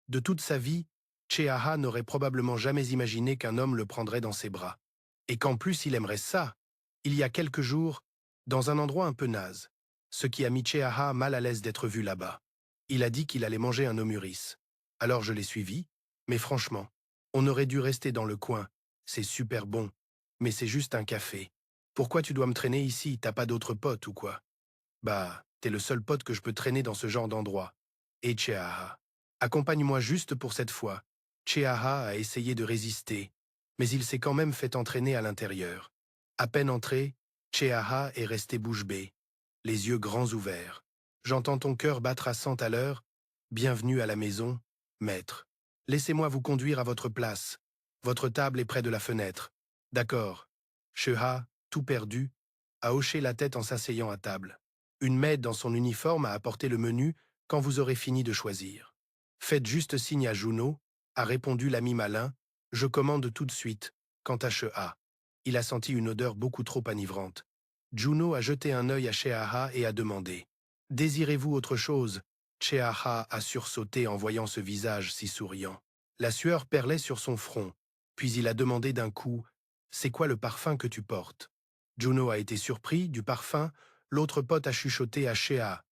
De toute sa vie, Cheaha n'aurait probablement jamais imaginé qu'un homme le prendrait dans ses bras. Et qu'en plus il aimerait ça, il y a quelques jours, dans un endroit un peu naze, ce qui a mis Cheaha mal à l'aise d'être vu là-bas. Il a dit qu'il allait manger un omuris. Alors je l'ai suivi, mais franchement, on aurait dû rester dans le coin. C'est super bon, mais c'est juste un café. Pourquoi tu dois me traîner ici, t'as pas d'autres potes ou quoi? Bah, t'es le seul pote que je peux traîner dans ce genre d'endroit. Et Cheaha. Accompagne-moi juste pour cette fois. Cheaha a essayé de résister, mais il s'est quand même fait entraîner à l'intérieur. À peine entré, Cheaha est resté bouche bée, les yeux grands ouverts. J'entends ton cœur battre à 100 à l'heure. Bienvenue à la maison, maître. Laissez-moi vous conduire à votre place. Votre table est près de la fenêtre. D'accord. Cheha, tout perdu, a hoché la tête en s'asseyant à table. Une maid dans son uniforme a apporté le menu quand vous aurez fini de choisir. Faites juste signe à Juno, a répondu l'ami malin. Je commande tout de suite. Quant à Sheha, il a senti une odeur beaucoup trop enivrante. Juno a jeté un œil à Sheha et a demandé. Désirez-vous autre chose? Sheha a sursauté en voyant ce visage si souriant. La sueur perlait sur son front, puis il a demandé d'un coup. C'est quoi le parfum que tu portes? Juno a été surpris du parfum. L'autre pote a chuchoté à Shea.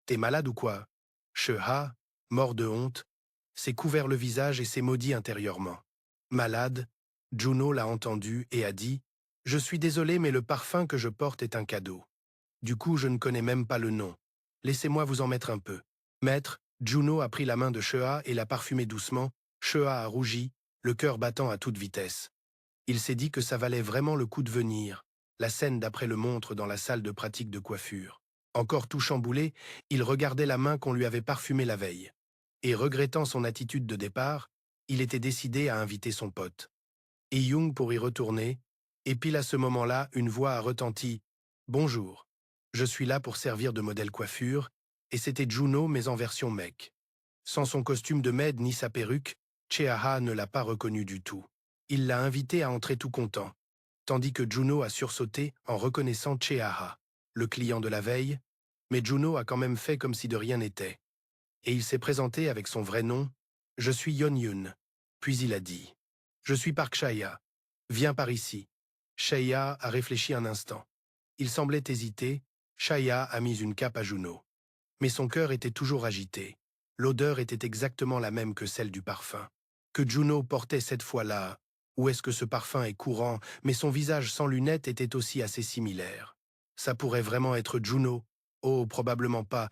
T'es malade ou quoi? Shea, mort de honte, s'est couvert le visage et s'est maudit intérieurement. Malade, Juno l'a entendu et a dit Je suis désolé, mais le parfum que je porte est un cadeau. Du coup, je ne connais même pas le nom. Laissez-moi vous en mettre un peu. Maître, Juno a pris la main de Shea et l'a parfumé doucement. Shea a rougi, le cœur battant à toute vitesse. Il s'est dit que ça valait vraiment le coup de venir. La scène d'après le montre dans la salle de pratique de coiffure. Encore tout chamboulé, il regardait la main qu'on lui avait parfumée la veille. Et regrettant son attitude de départ, il était décidé à inviter son pote. Et Young pour y retourner, et pile à ce moment-là, une voix a retenti. Bonjour. Je suis là pour servir de modèle coiffure, et c'était Juno mais en version mec. Sans son costume de maid ni sa perruque, Cheaha ne l'a pas reconnu du tout. Il l'a invité à entrer tout content, tandis que Juno a sursauté en reconnaissant Cheaha, le client de la veille, mais Juno a quand même fait comme si de rien n'était. Et il s'est présenté avec son vrai nom, Je suis Yeon Yun. Puis il a dit, Je suis Park Shaya. Viens par ici. Shaya a réfléchi un instant. Il semblait hésiter. Shaya a mis une cape à Juno. Mais son cœur était toujours agité. L'odeur était exactement la même que celle du parfum. Que Juno portait cette fois-là, où est-ce que ce parfum est courant, mais son visage sans lunettes était aussi assez similaire. Ça pourrait vraiment être Juno. Oh, probablement pas.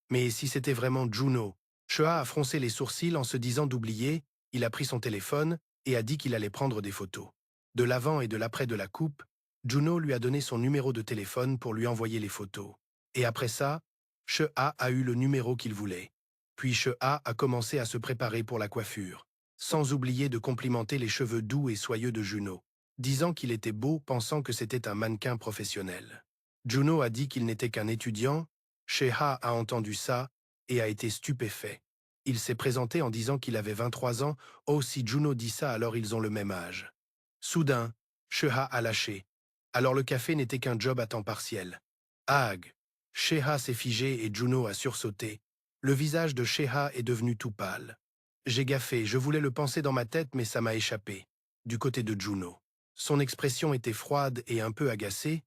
Mais si c'était vraiment Juno? Shea a froncé les sourcils en se disant d'oublier, il a pris son téléphone et a dit qu'il allait prendre des photos. De l'avant et de l'après de la coupe, Juno lui a donné son numéro de téléphone pour lui envoyer les photos. Et après ça, Shea a eu le numéro qu'il voulait. Puis Shea a commencé à se préparer pour la coiffure, sans oublier de complimenter les cheveux doux et soyeux de Juno, disant qu'il était beau pensant que c'était un mannequin professionnel. Juno a dit qu'il n'était qu'un étudiant. Shea a entendu ça et a été stupéfait. Il s'est présenté en disant qu'il avait 23 ans. Oh, si Juno dit ça, alors ils ont le même âge. Soudain, Shea a lâché. Alors le café n'était qu'un job à temps partiel. Ag! Shea s'est figé et Juno a sursauté. Le visage de Shea est devenu tout pâle. J'ai gaffé, je voulais le penser dans ma tête, mais ça m'a échappé. Du côté de Juno. Son expression était froide et un peu agacée.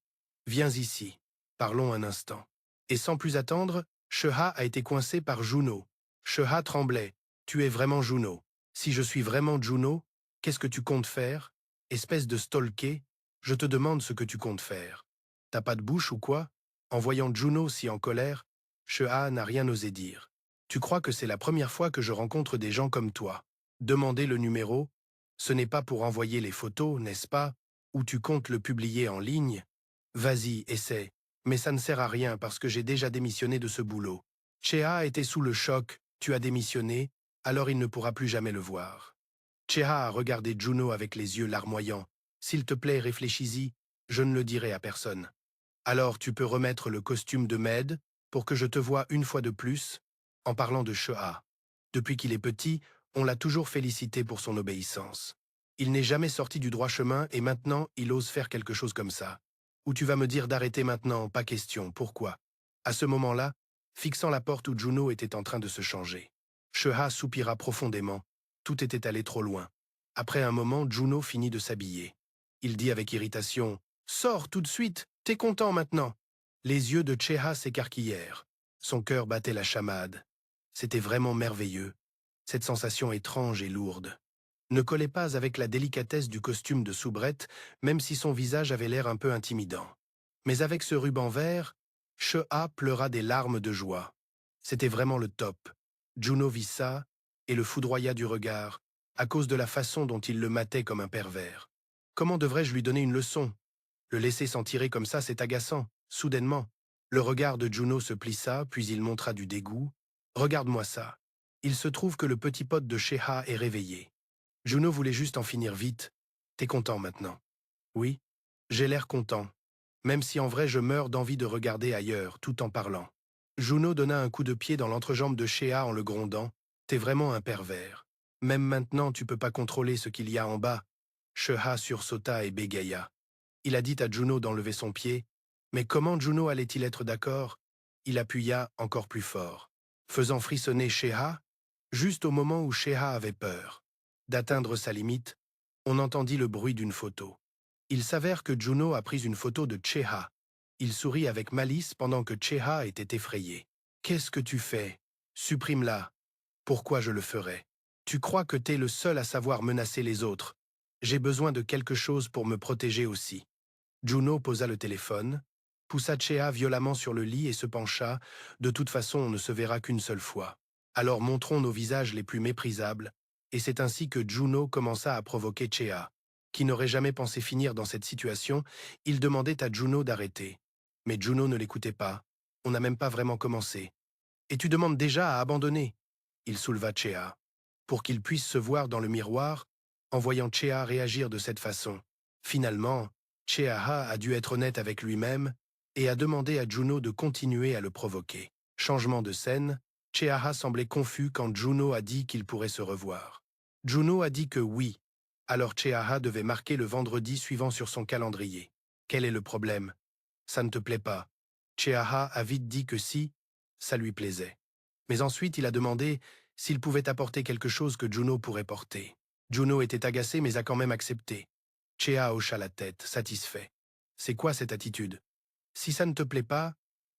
Viens ici. Parlons un instant. Et sans plus attendre, Shea a été coincé par Juno. Shea tremblait. Tu es vraiment Juno. Si je suis vraiment Juno, qu'est-ce que tu comptes faire? Espèce de stalké, je te demande ce que tu comptes faire. T'as pas de bouche ou quoi? En voyant Juno si en colère, Shea n'a rien osé dire. Tu crois que c'est la première fois que je rencontre des gens comme toi? Demander le numéro, ce n'est pas pour envoyer les photos, n'est-ce pas? Ou tu comptes le publier en ligne? Vas-y, essaie. Mais ça ne sert à rien parce que j'ai déjà démissionné de ce boulot. Shea était sous le choc, tu as démissionné, alors il ne pourra plus jamais le voir. Shea a regardé Juno avec les yeux larmoyants. S'il te plaît, réfléchis-y, je ne le dirai à personne. Alors tu peux remettre le costume de maid pour que je te voie une fois de plus. En parlant de Shea, depuis qu'il est petit, on l'a toujours félicité pour son obéissance. Il n'est jamais sorti du droit chemin et maintenant il ose faire quelque chose comme ça. Ou tu vas me dire d'arrêter maintenant, pas question, pourquoi? À ce moment-là, fixant la porte où Juno était en train de se changer. Cheha soupira profondément. Tout était allé trop loin. Après un moment, Juno finit de s'habiller. Il dit avec irritation « Sors tout de suite, t'es content maintenant !» Les yeux de Cheha s'écarquillèrent. Son cœur battait la chamade. C'était vraiment merveilleux. Cette sensation étrange et lourde ne collait pas avec la délicatesse du costume de soubrette, même si son visage avait l'air un peu intimidant. Mais avec ce ruban vert, Cheha pleura des larmes de joie. C'était vraiment le top. Juno vit ça et le foudroya du regard, à cause de la façon dont il le matait comme un pervers. Comment devrais-je lui donner une leçon? Le laisser s'en tirer comme ça, c'est agaçant. Soudainement, le regard de Juno se plissa, puis il montra du dégoût. « Regarde-moi ça. Il se trouve que le petit pote de Cheha est réveillé. Juno voulait juste en finir vite. T'es content maintenant? » Oui, j'ai l'air content, même si en vrai je meurs d'envie de regarder ailleurs, tout en parlant. Juno donna un coup de pied dans l'entrejambe de Cheha en le grondant. « T'es vraiment un pervers. Même maintenant, tu peux pas contrôler ce qu'il y a en bas. » Cheha sursauta et bégaya. Il a dit à Juno d'enlever son pied, mais comment Juno allait-il être d'accord? Il appuya encore plus fort, faisant frissonner Cheha, juste au moment où Cheha avait peur d'atteindre sa limite. On entendit le bruit d'une photo. Il s'avère que Juno a pris une photo de Cheha. Il sourit avec malice pendant que Cheha était effrayé. « Qu'est-ce que tu fais? Supprime-la. » « Pourquoi je le ferais? Tu crois que t'es le seul à savoir menacer les autres. J'ai besoin de quelque chose pour me protéger aussi. » Juno posa le téléphone, poussa Cheha violemment sur le lit et se pencha. « De toute façon, on ne se verra qu'une seule fois. Alors montrons nos visages les plus méprisables. » Et c'est ainsi que Juno commença à provoquer Cheha. Qui n'aurait jamais pensé finir dans cette situation, il demandait à Juno d'arrêter. Mais Juno ne l'écoutait pas. On n'a même pas vraiment commencé. « Et tu demandes déjà à abandonner ?» Il souleva Cheha. Pour qu'il puisse se voir dans le miroir, en voyant Cheha réagir de cette façon. Finalement, Cheha a dû être honnête avec lui-même et a demandé à Juno de continuer à le provoquer. Changement de scène, Cheha semblait confus quand Juno a dit qu'il pourrait se revoir. Juno a dit que oui, alors Cheha devait marquer le vendredi suivant sur son calendrier. Quel est le problème? Ça ne te plaît pas? Cheha a vite dit que si, ça lui plaisait. Mais ensuite, il a demandé s'il pouvait apporter quelque chose que Juno pourrait porter. Juno était agacé mais a quand même accepté. Cheha hocha la tête, satisfait. C'est quoi cette attitude? Si ça ne te plaît pas,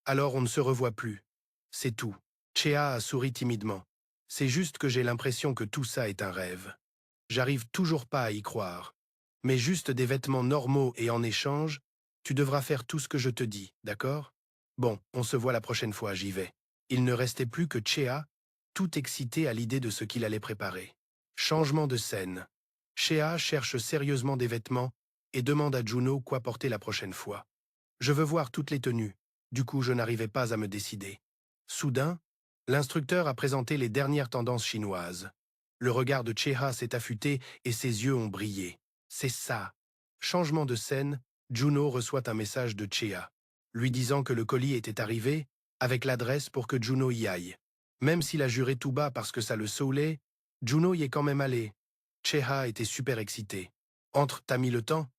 alors on ne se revoit plus. C'est tout. Cheha a souri timidement. C'est juste que j'ai l'impression que tout ça est un rêve. J'arrive toujours pas à y croire. Mais juste des vêtements normaux et en échange, tu devras faire tout ce que je te dis, d'accord? Bon, on se voit la prochaine fois, j'y vais. Il ne restait plus que Cheha, tout excité à l'idée de ce qu'il allait préparer. Changement de scène. Cheha cherche sérieusement des vêtements et demande à Juno quoi porter la prochaine fois. Je veux voir toutes les tenues. Du coup, je n'arrivais pas à me décider. Soudain, l'instructeur a présenté les dernières tendances chinoises. Le regard de Cheha s'est affûté et ses yeux ont brillé. C'est ça. Changement de scène, Juno reçoit un message de Cheha, lui disant que le colis était arrivé, avec l'adresse pour que Juno y aille. Même s'il a juré tout bas parce que ça le saoulait, Juno y est quand même allé. Cheha était super excité. Entre, t'as mis le temps?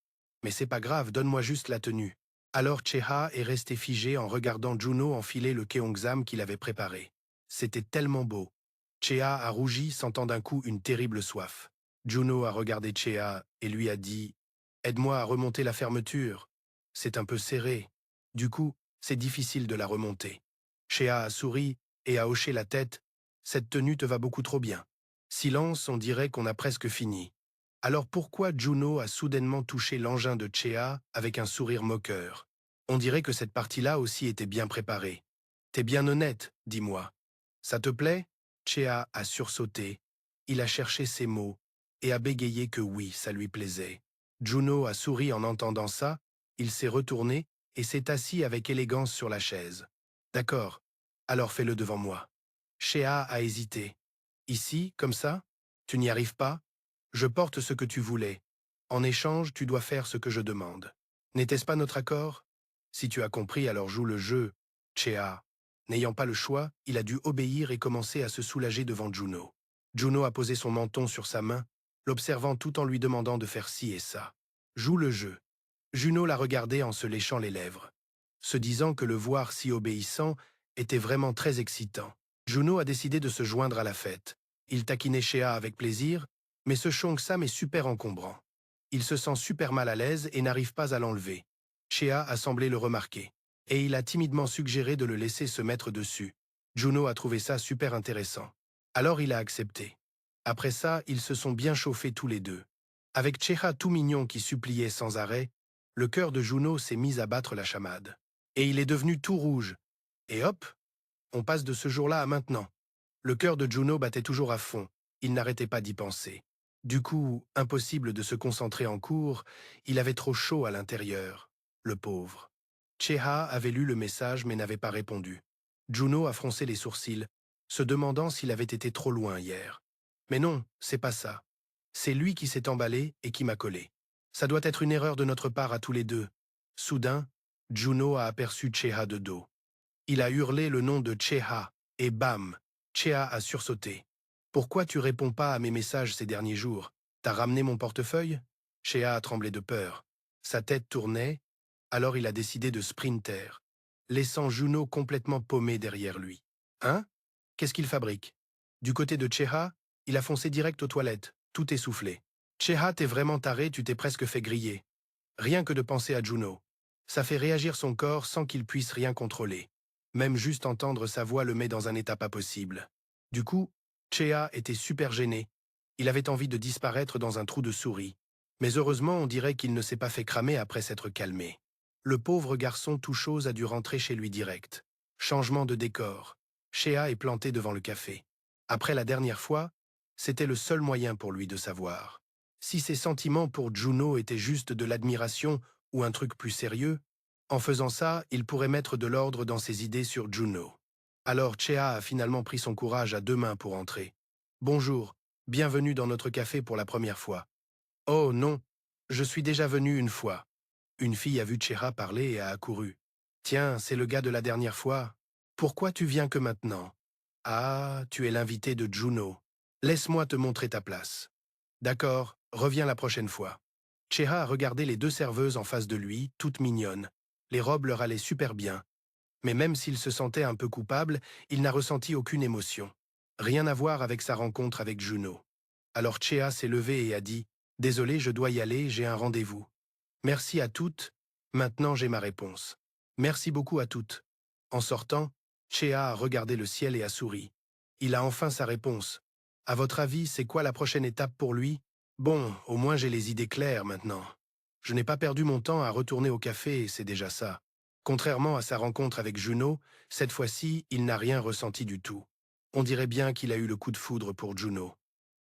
Mais c'est pas grave, donne-moi juste la tenue. Alors Cheha est resté figé en regardant Juno enfiler le Keongzam qu'il avait préparé. C'était tellement beau. Cheha a rougi, sentant d'un coup une terrible soif. Juno a regardé Cheha et lui a dit « Aide-moi à remonter la fermeture. C'est un peu serré. Du coup, c'est difficile de la remonter. » Cheha a souri et a hoché la tête. « Cette tenue te va beaucoup trop bien. » Silence, on dirait qu'on a presque fini. Alors pourquoi Juno a soudainement touché l'engin de Cheha avec un sourire moqueur? On dirait que cette partie-là aussi était bien préparée. T'es bien honnête, dis-moi. Ça te plaît? Cheha a sursauté. Il a cherché ses mots et a bégayé que oui, ça lui plaisait. Juno a souri en entendant ça, il s'est retourné et s'est assis avec élégance sur la chaise. D'accord, alors fais-le devant moi. Cheha a hésité. Ici, comme ça? Tu n'y arrives pas? Je porte ce que tu voulais. En échange, tu dois faire ce que je demande. N'était-ce pas notre accord? Si tu as compris, alors joue le jeu. Cheha. N'ayant pas le choix, il a dû obéir et commencer à se soulager devant Juno. Juno a posé son menton sur sa main, l'observant tout en lui demandant de faire ci et ça. Joue le jeu. Juno la regardait en se léchant les lèvres, se disant que le voir si obéissant était vraiment très excitant. Juno a décidé de se joindre à la fête. Il taquinait Shea avec plaisir, mais ce Cheongsam est super encombrant. Il se sent super mal à l'aise et n'arrive pas à l'enlever. Shea a semblé le remarquer, et il a timidement suggéré de le laisser se mettre dessus. Juno a trouvé ça super intéressant. Alors il a accepté. Après ça, ils se sont bien chauffés tous les deux. Avec Cheha tout mignon qui suppliait sans arrêt, le cœur de Juno s'est mis à battre la chamade. Et il est devenu tout rouge. Et hop, on passe de ce jour-là à maintenant. Le cœur de Juno battait toujours à fond. Il n'arrêtait pas d'y penser. Du coup, impossible de se concentrer en cours, il avait trop chaud à l'intérieur. Le pauvre. Cheha avait lu le message mais n'avait pas répondu. Juno a froncé les sourcils, se demandant s'il avait été trop loin hier. Mais non, c'est pas ça. C'est lui qui s'est emballé et qui m'a collé. Ça doit être une erreur de notre part à tous les deux. Soudain, Juno a aperçu Cheha de dos. Il a hurlé le nom de Cheha, et bam, Cheha a sursauté. Pourquoi tu réponds pas à mes messages ces derniers jours? T'as ramené mon portefeuille? Cheha a tremblé de peur. Sa tête tournait, alors il a décidé de sprinter, laissant Juno complètement paumé derrière lui. Hein? Qu'est-ce qu'il fabrique? Du côté de Cheha, il a foncé direct aux toilettes, tout essoufflé. Cheha, t'es vraiment taré, tu t'es presque fait griller. Rien que de penser à Juno. Ça fait réagir son corps sans qu'il puisse rien contrôler. Même juste entendre sa voix le met dans un état pas possible. Du coup, Cheha était super gêné. Il avait envie de disparaître dans un trou de souris. Mais heureusement, on dirait qu'il ne s'est pas fait cramer après s'être calmé. Le pauvre garçon tout chose a dû rentrer chez lui direct. Changement de décor. Cheha est planté devant le café. Après la dernière fois, c'était le seul moyen pour lui de savoir. Si ses sentiments pour Juno étaient juste de l'admiration ou un truc plus sérieux, en faisant ça, il pourrait mettre de l'ordre dans ses idées sur Juno. Alors Cheha a finalement pris son courage à deux mains pour entrer. « Bonjour, bienvenue dans notre café pour la première fois. »« Oh non, je suis déjà venu une fois. » Une fille a vu Cheha parler et a accouru. « Tiens, c'est le gars de la dernière fois. Pourquoi tu viens que maintenant? »« Ah, tu es l'invité de Juno. Laisse-moi te montrer ta place. »« D'accord, reviens la prochaine fois. » Cheha a regardé les deux serveuses en face de lui, toutes mignonnes. Les robes leur allaient super bien. Mais même s'il se sentait un peu coupable, il n'a ressenti aucune émotion. Rien à voir avec sa rencontre avec Juno. Alors Cheha s'est levé et a dit « Désolé, je dois y aller, j'ai un rendez-vous. » Merci à toutes, maintenant j'ai ma réponse. Merci beaucoup à toutes. En sortant, Cheha a regardé le ciel et a souri. Il a enfin sa réponse. À votre avis, c'est quoi la prochaine étape pour lui? Bon, au moins j'ai les idées claires maintenant. Je n'ai pas perdu mon temps à retourner au café et c'est déjà ça. Contrairement à sa rencontre avec Juno, cette fois-ci, il n'a rien ressenti du tout. On dirait bien qu'il a eu le coup de foudre pour Juno.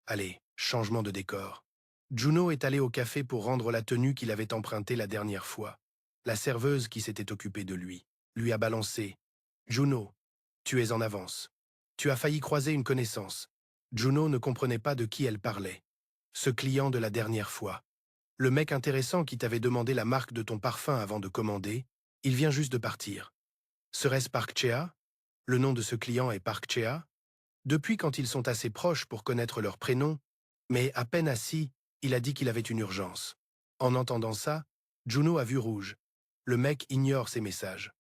Allez, changement de décor. Juno est allé au café pour rendre la tenue qu'il avait empruntée la dernière fois. La serveuse qui s'était occupée de lui a balancé. « Juno, tu es en avance. Tu as failli croiser une connaissance. » Juno ne comprenait pas de qui elle parlait. Ce client de la dernière fois. Le mec intéressant qui t'avait demandé la marque de ton parfum avant de commander, il vient juste de partir. Serait-ce Park Chea? Le nom de ce client est Park Chea? Depuis quand ils sont assez proches pour connaître leur prénom, mais à peine assis, il a dit qu'il avait une urgence. En entendant ça, Juno a vu rouge. Le mec ignore ses messages.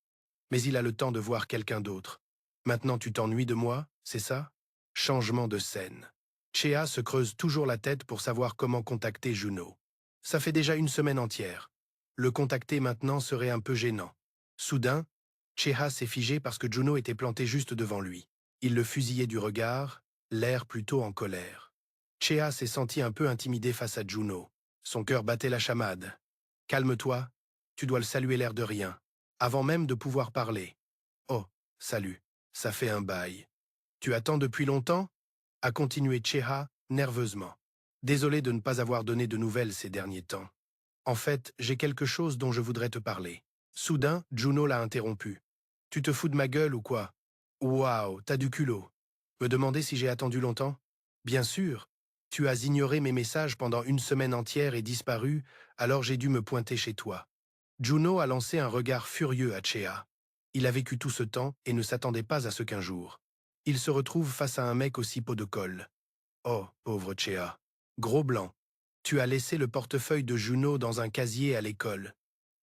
Mais il a le temps de voir quelqu'un d'autre. Maintenant tu t'ennuies de moi, c'est ça? Changement de scène. Chea se creuse toujours la tête pour savoir comment contacter Juno. Ça fait déjà une semaine entière. Le contacter maintenant serait un peu gênant. Soudain, Chea s'est figé parce que Juno était planté juste devant lui. Il le fusillait du regard, l'air plutôt en colère. Chea s'est senti un peu intimidé face à Juno. Son cœur battait la chamade. « Calme-toi, tu dois le saluer l'air de rien, avant même de pouvoir parler. »« Oh, salut, ça fait un bail. »« Tu attends depuis longtemps ?» a continué Chea nerveusement. « Désolé de ne pas avoir donné de nouvelles ces derniers temps. En fait, j'ai quelque chose dont je voudrais te parler. » Soudain, Juno l'a interrompu. « Tu te fous de ma gueule ou quoi? Waouh, t'as du culot. Me demander si j'ai attendu longtemps? Bien sûr. Tu as ignoré mes messages pendant une semaine entière et disparu, alors j'ai dû me pointer chez toi. » Juno a lancé un regard furieux à Chea. Il a vécu tout ce temps et ne s'attendait pas à ce qu'un jour. Il se retrouve face à un mec aussi pot de colle. Oh, pauvre Chea. Gros blanc. Tu as laissé le portefeuille de Juno dans un casier à l'école.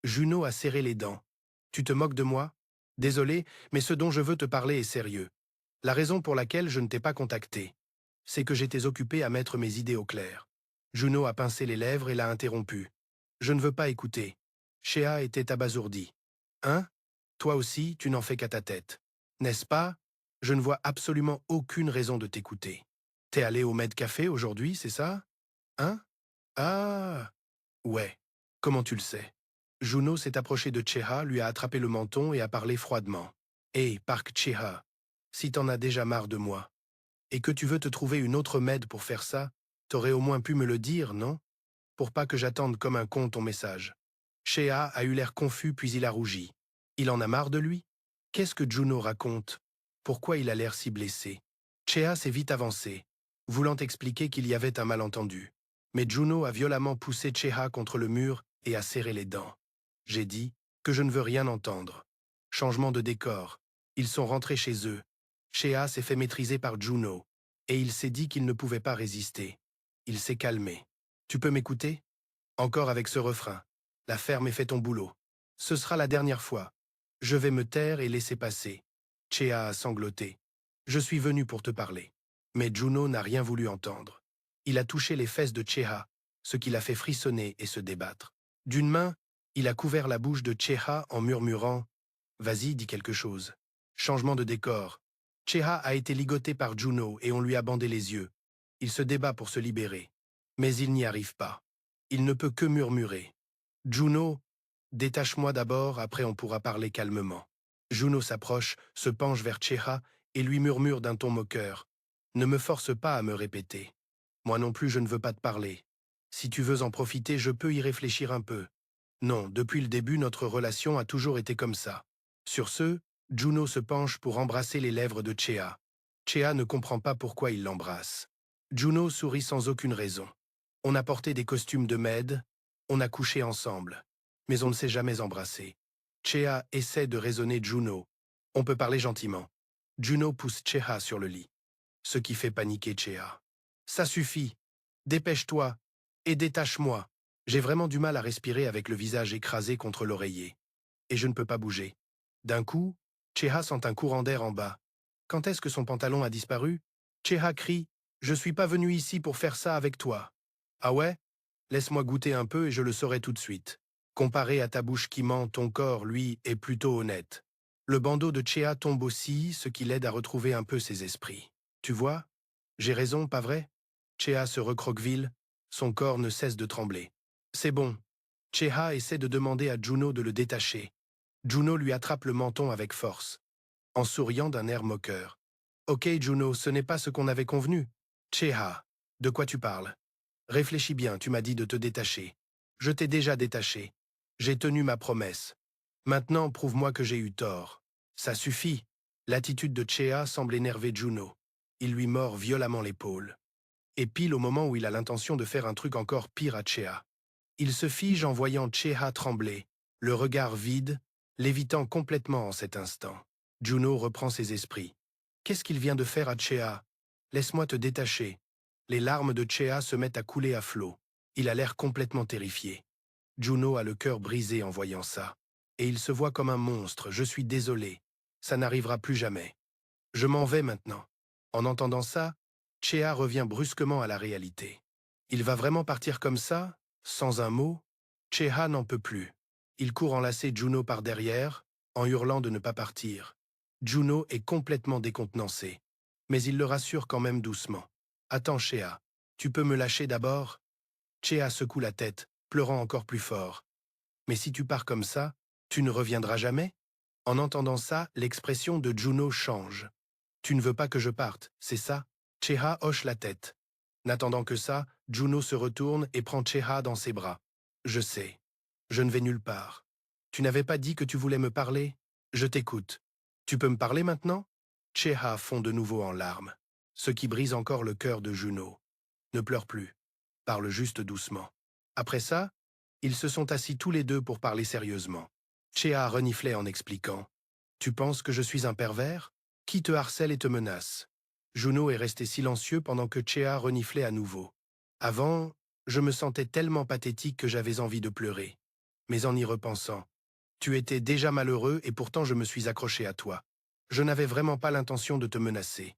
Juno a serré les dents. Tu te moques de moi? Désolé, mais ce dont je veux te parler est sérieux. La raison pour laquelle je ne t'ai pas contacté, c'est que j'étais occupé à mettre mes idées au clair. Juno a pincé les lèvres et l'a interrompu. Je ne veux pas écouter. Shea était abasourdi. Hein? Toi aussi, tu n'en fais qu'à ta tête. N'est-ce pas? Je ne vois absolument aucune raison de t'écouter. T'es allé au Med Café aujourd'hui, c'est ça? Hein? Ah! Ouais. Comment tu le sais? Juno s'est approché de Cheha, lui a attrapé le menton et a parlé froidement. Hé, Park Cheha, si t'en as déjà marre de moi, et que tu veux te trouver une autre Med pour faire ça, t'aurais au moins pu me le dire, non? Pour pas que j'attende comme un con ton message. Shea a eu l'air confus puis il a rougi. Il en a marre de lui? Qu'est-ce que Juno raconte? Pourquoi il a l'air si blessé? Shea s'est vite avancé, voulant expliquer qu'il y avait un malentendu. Mais Juno a violemment poussé Shea contre le mur et a serré les dents. J'ai dit que je ne veux rien entendre. Changement de décor. Ils sont rentrés chez eux. Shea s'est fait maîtriser par Juno, et il s'est dit qu'il ne pouvait pas résister. Il s'est calmé. Tu peux m'écouter? Encore avec ce refrain. La ferme et fais ton boulot. Ce sera la dernière fois. Je vais me taire et laisser passer. Chea a sangloté. Je suis venu pour te parler. Mais Juno n'a rien voulu entendre. Il a touché les fesses de Chea, ce qui l'a fait frissonner et se débattre. D'une main, il a couvert la bouche de Chea en murmurant « Vas-y, dis quelque chose ». Changement de décor. Chea a été ligoté par Juno et on lui a bandé les yeux. Il se débat pour se libérer. Mais il n'y arrive pas. Il ne peut que murmurer. Juno, détache-moi d'abord, après on pourra parler calmement. Juno s'approche, se penche vers Cheha et lui murmure d'un ton moqueur. Ne me force pas à me répéter. Moi non plus je ne veux pas te parler. Si tu veux en profiter, je peux y réfléchir un peu. Non, depuis le début, notre relation a toujours été comme ça. Sur ce, Juno se penche pour embrasser les lèvres de Chea. Chea ne comprend pas pourquoi il l'embrasse. Juno sourit sans aucune raison. On a porté des costumes de Med, on a couché ensemble, mais on ne s'est jamais embrassé. Chea essaie de raisonner Juno. On peut parler gentiment. Juno pousse Chea sur le lit, ce qui fait paniquer Chea. Ça suffit. Dépêche-toi et détache-moi. J'ai vraiment du mal à respirer avec le visage écrasé contre l'oreiller. Et je ne peux pas bouger. D'un coup, Chea sent un courant d'air en bas. Quand est-ce que son pantalon a disparu? Chea crie « Je suis pas venu ici pour faire ça avec toi. » Ah ouais? Laisse-moi goûter un peu et je le saurai tout de suite. Comparé à ta bouche qui ment, ton corps, lui, est plutôt honnête. Le bandeau de Chea tombe aussi, ce qui l'aide à retrouver un peu ses esprits. Tu vois? J'ai raison, pas vrai? Chea se recroqueville, son corps ne cesse de trembler. C'est bon. Chea essaie de demander à Juno de le détacher. Juno lui attrape le menton avec force, en souriant d'un air moqueur. Ok, Juno, ce n'est pas ce qu'on avait convenu. Chea, de quoi tu parles? Réfléchis bien, tu m'as dit de te détacher. Je t'ai déjà détaché. J'ai tenu ma promesse. Maintenant, prouve-moi que j'ai eu tort. Ça suffit. L'attitude de Chea semble énerver Juno. Il lui mord violemment l'épaule. Et pile au moment où il a l'intention de faire un truc encore pire à Chea. Il se fige en voyant Chea trembler, le regard vide, l'évitant complètement en cet instant. Juno reprend ses esprits. Qu'est-ce qu'il vient de faire à Chea? Laisse-moi te détacher. Les larmes de Chea se mettent à couler à flot. Il a l'air complètement terrifié. Juno a le cœur brisé en voyant ça. Et il se voit comme un monstre. Je suis désolé. Ça n'arrivera plus jamais. Je m'en vais maintenant. En entendant ça, Chea revient brusquement à la réalité. Il va vraiment partir comme ça, sans un mot? Chea n'en peut plus. Il court enlacer Juno par derrière, en hurlant de ne pas partir. Juno est complètement décontenancé. Mais il le rassure quand même doucement. Attends, Chea, tu peux me lâcher d'abord? Chea secoue la tête, pleurant encore plus fort. Mais si tu pars comme ça, tu ne reviendras jamais? En entendant ça, l'expression de Juno change. Tu ne veux pas que je parte, c'est ça? Chea hoche la tête. N'attendant que ça, Juno se retourne et prend Chea dans ses bras. Je sais. Je ne vais nulle part. Tu n'avais pas dit que tu voulais me parler? Je t'écoute. Tu peux me parler maintenant? Chea fond de nouveau en larmes, ce qui brise encore le cœur de Juno. Ne pleure plus. Parle juste doucement. Après ça, ils se sont assis tous les deux pour parler sérieusement. Chea reniflait en expliquant. Tu penses que je suis un pervers? Qui te harcèle et te menace? Juno est resté silencieux pendant que Chea reniflait à nouveau. Avant, je me sentais tellement pathétique que j'avais envie de pleurer. Mais en y repensant, tu étais déjà malheureux et pourtant je me suis accroché à toi. Je n'avais vraiment pas l'intention de te menacer.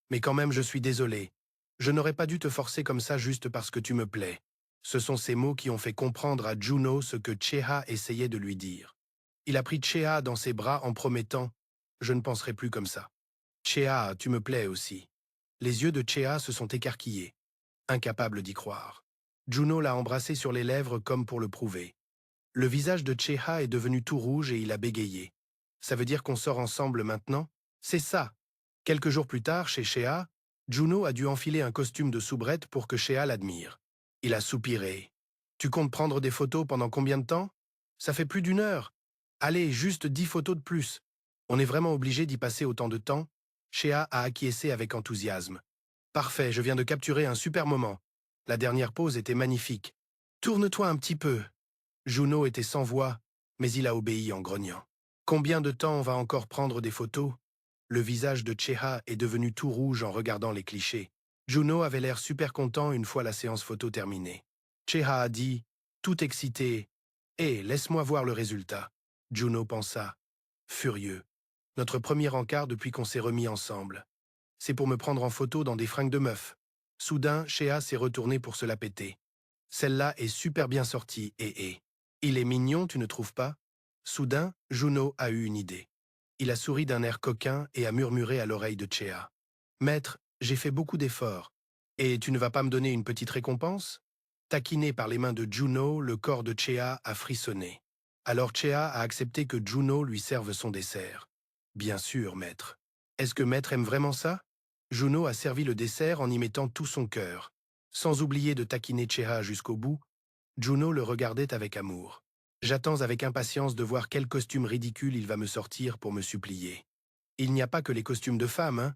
Mais quand même, je suis désolé. Je n'aurais pas dû te forcer comme ça juste parce que tu me plais. Ce sont ces mots qui ont fait comprendre à Juno ce que Cheha essayait de lui dire. Il a pris Cheha dans ses bras en promettant « Je ne penserai plus comme ça ». Cheha, tu me plais aussi. Les yeux de Cheha se sont écarquillés, incapable d'y croire. Juno l'a embrassé sur les lèvres comme pour le prouver. Le visage de Cheha est devenu tout rouge et il a bégayé. Ça veut dire qu'on sort ensemble maintenant? C'est ça. Quelques jours plus tard, chez Cheha, Juno a dû enfiler un costume de soubrette pour que Cheha l'admire. Il a soupiré. Tu comptes prendre des photos pendant combien de temps? Ça fait plus d'une heure. Allez, juste 10 photos de plus. On est vraiment obligé d'y passer autant de temps? Cheha a acquiescé avec enthousiasme. Parfait, je viens de capturer un super moment. La dernière pose était magnifique. Tourne-toi un petit peu. Juno était sans voix, mais il a obéi en grognant. Combien de temps on va encore prendre des photos? Le visage de Cheha est devenu tout rouge en regardant les clichés. Juno avait l'air super content une fois la séance photo terminée. Cheha a dit, tout excité, « Hé, laisse-moi voir le résultat. » Juno pensa, furieux. Notre premier encart depuis qu'on s'est remis ensemble. C'est pour me prendre en photo dans des fringues de meuf. Soudain, Cheha s'est retourné pour se la péter. Celle-là est super bien sortie, Il est mignon, tu ne trouves pas? Soudain, Juno a eu une idée. Il a souri d'un air coquin et a murmuré à l'oreille de Cheha. Maître, j'ai fait beaucoup d'efforts. Et tu ne vas pas me donner une petite récompense? Taquiné par les mains de Juno, le corps de Cheha a frissonné. Alors Cheha a accepté que Juno lui serve son dessert. Bien sûr, maître. Est-ce que maître aime vraiment ça? Juno a servi le dessert en y mettant tout son cœur. Sans oublier de taquiner Cheha jusqu'au bout, Juno le regardait avec amour. J'attends avec impatience de voir quel costume ridicule il va me sortir pour me supplier. Il n'y a pas que les costumes de femmes, hein.